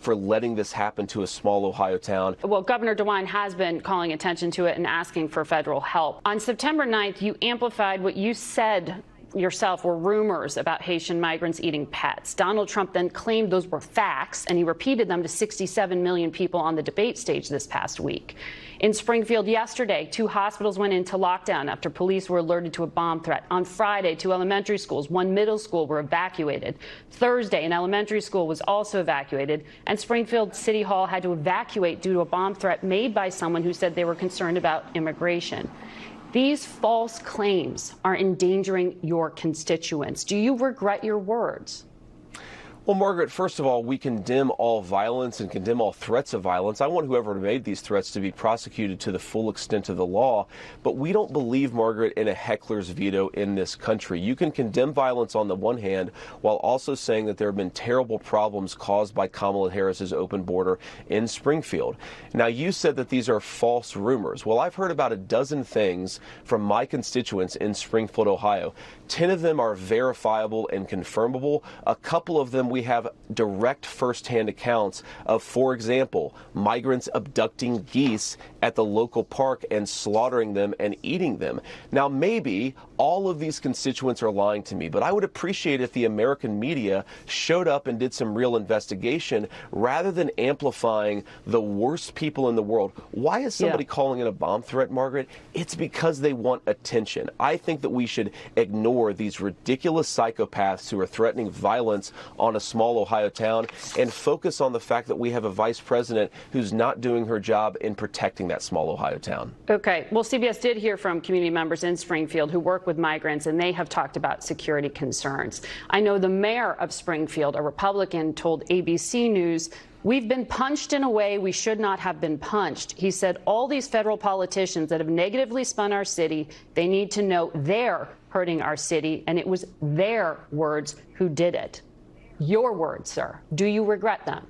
for letting this happen to a small Ohio town. Well, Governor DeWine has been calling attention to it and asking for federal help. On September 9th, you amplified what you said yourself were rumors about Haitian migrants eating pets. Donald Trump then claimed those were facts, and he repeated them to 67 million people on the debate stage this past week. In Springfield yesterday, 2 hospitals went into lockdown after police were alerted to a bomb threat. On Friday, 2 elementary schools, 1 middle school were evacuated. Thursday, an elementary school was also evacuated, and Springfield City Hall had to evacuate due to a bomb threat made by someone who said they were concerned about immigration. These false claims are endangering your constituents. Do you regret your words? Well, Margaret, first of all, we condemn all violence and condemn all threats of violence. I want whoever made these threats to be prosecuted to the full extent of the law. But we don't believe, Margaret, in a heckler's veto in this country. You can condemn violence on the one hand while also saying that there have been terrible problems caused by Kamala Harris's open border in Springfield. Now, you said that these are false rumors. Well, I've heard about a dozen things from my constituents in Springfield, Ohio. 10 of them are verifiable and confirmable. A couple of them we have direct firsthand accounts of, for example, migrants abducting geese at the local park and slaughtering them and eating them. Now, maybe all of these constituents are lying to me, but I would appreciate if the American media showed up and did some real investigation rather than amplifying the worst people in the world. Why is somebody calling it a bomb threat, Margaret? It's because they want attention. I think that we should ignore these ridiculous psychopaths who are threatening violence on a small Ohio town and focus on the fact that we have a vice president who's not doing her job in protecting that small Ohio town. Okay. Well, CBS did hear from community members in Springfield who work with migrants, and they have talked about security concerns. I know the mayor of Springfield, a Republican, told ABC News, "We've been punched in a way we should not have been punched." He said all these federal politicians that have negatively spun our city, they need to know they're hurting our city, and it was their words who did it. Your words, sir. Do you regret them?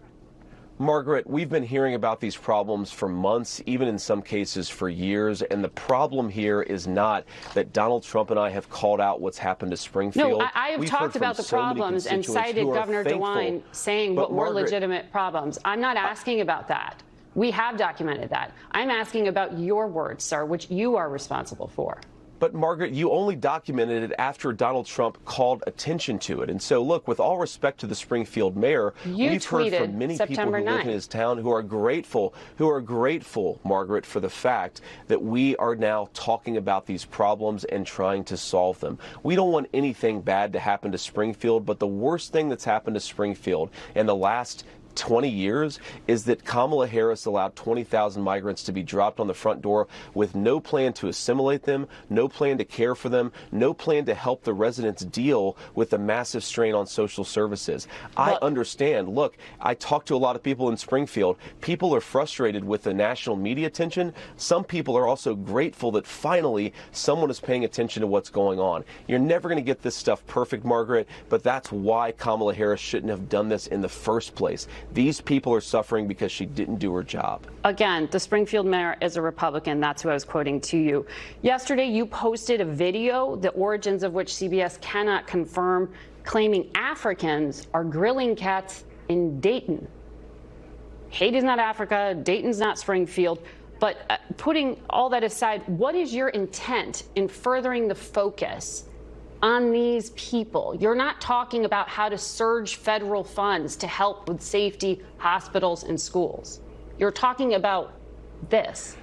Margaret, we've been hearing about these problems for months, even in some cases for years, and the problem here is not that Donald Trump and I have called out what's happened to Springfield. No, I have talked about the problems and cited Governor DeWine saying what were legitimate problems. I'm not asking about that. We have documented that. I'm asking about your words, sir, which you are responsible for. But, Margaret, you only documented it after Donald Trump called attention to it. And so, look, with all respect to the Springfield mayor, we've heard from many people who live in his town who are grateful, Margaret, for the fact that we are now talking about these problems and trying to solve them. We don't want anything bad to happen to Springfield, but the worst thing that's happened to Springfield in the last 20 years is that Kamala Harris allowed 20,000 migrants to be dropped on the front door with no plan to assimilate them, no plan to care for them, no plan to help the residents deal with the massive strain on social services. I understand. Look, I talked to a lot of people in Springfield. People are frustrated with the national media attention. Some people are also grateful that finally someone is paying attention to what's going on. You're never going to get this stuff perfect, Margaret, but that's why Kamala Harris shouldn't have done this in the first place. These people are suffering because she didn't do her job. Again, the Springfield mayor is a Republican. That's who I was quoting to you. Yesterday, you posted a video, the origins of which CBS cannot confirm, claiming Africans are grilling cats in Dayton. Haiti's not Africa. Dayton's not Springfield. But putting all that aside, what is your intent in furthering the focus on these people? You're not talking about how to surge federal funds to help with safety, hospitals, and schools. You're talking about this.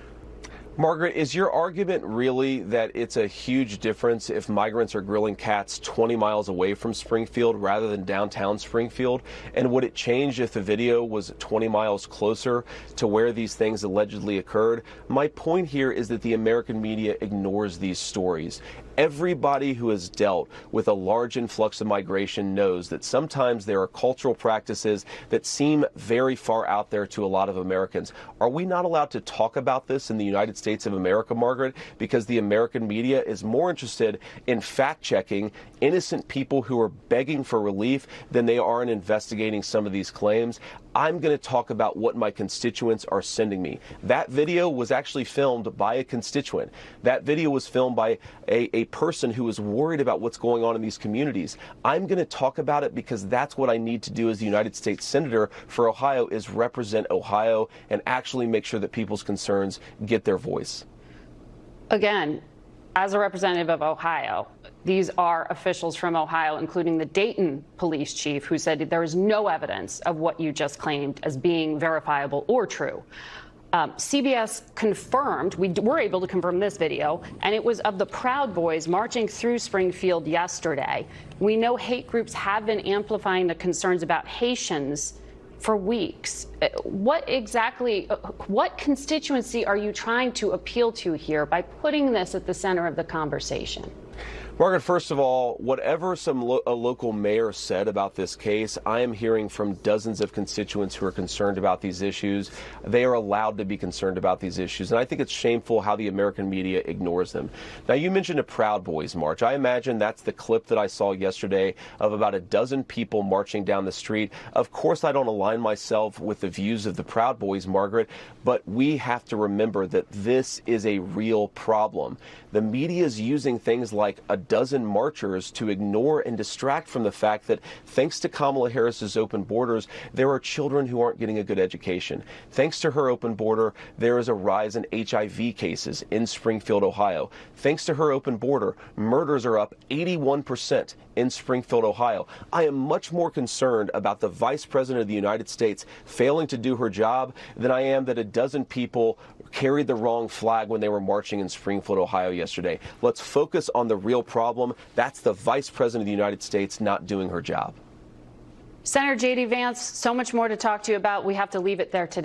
Margaret, is your argument really that it's a huge difference if migrants are grilling cats 20 miles away from Springfield rather than downtown Springfield? And would it change if the video was 20 miles closer to where these things allegedly occurred? My point here is that the American media ignores these stories. Everybody who has dealt with a large influx of migration knows that sometimes there are cultural practices that seem very far out there to a lot of Americans. Are we not allowed to talk about this in the United States of America, Margaret, because the American media is more interested in fact-checking innocent people who are begging for relief than they are in investigating some of these claims? I'm going to talk about what my constituents are sending me. That video was actually filmed by a constituent. That video was filmed by a a person who is worried about what's going on in these communities. I'm going to talk about it because that's what I need to do as the United States Senator for Ohio, is represent Ohio and actually make sure that people's concerns get their voice. Again, as a representative of Ohio, these are officials from Ohio, including the Dayton police chief, who said there is no evidence of what you just claimed as being verifiable or true. CBS confirmed, we were able to confirm this video, and it was of the Proud Boys marching through Springfield yesterday. We know hate groups have been amplifying the concerns about Haitians for weeks. What constituency are you trying to appeal to here by putting this at the center of the conversation? Margaret, first of all, whatever a local mayor said about this case, I am hearing from dozens of constituents who are concerned about these issues. They are allowed to be concerned about these issues, and I think it's shameful how the American media ignores them. Now, you mentioned a Proud Boys march. I imagine that's the clip that I saw yesterday of about a dozen people marching down the street. Of course, I don't align myself with the views of the Proud Boys, Margaret, but we have to remember that this is a real problem. The media is using things like a dozen marchers to ignore and distract from the fact that thanks to Kamala Harris's open borders, there are children who aren't getting a good education. Thanks to her open border, there is a rise in HIV cases in Springfield, Ohio. Thanks to her open border, murders are up 81% in Springfield, Ohio. I am much more concerned about the Vice President of the United States failing to do her job than I am that a dozen people carried the wrong flag when they were marching in Springfield, Ohio yesterday. Let's focus on the real problem. That's the Vice President of the United States not doing her job. Senator J.D. Vance, so much more to talk to you about. We have to leave it there today.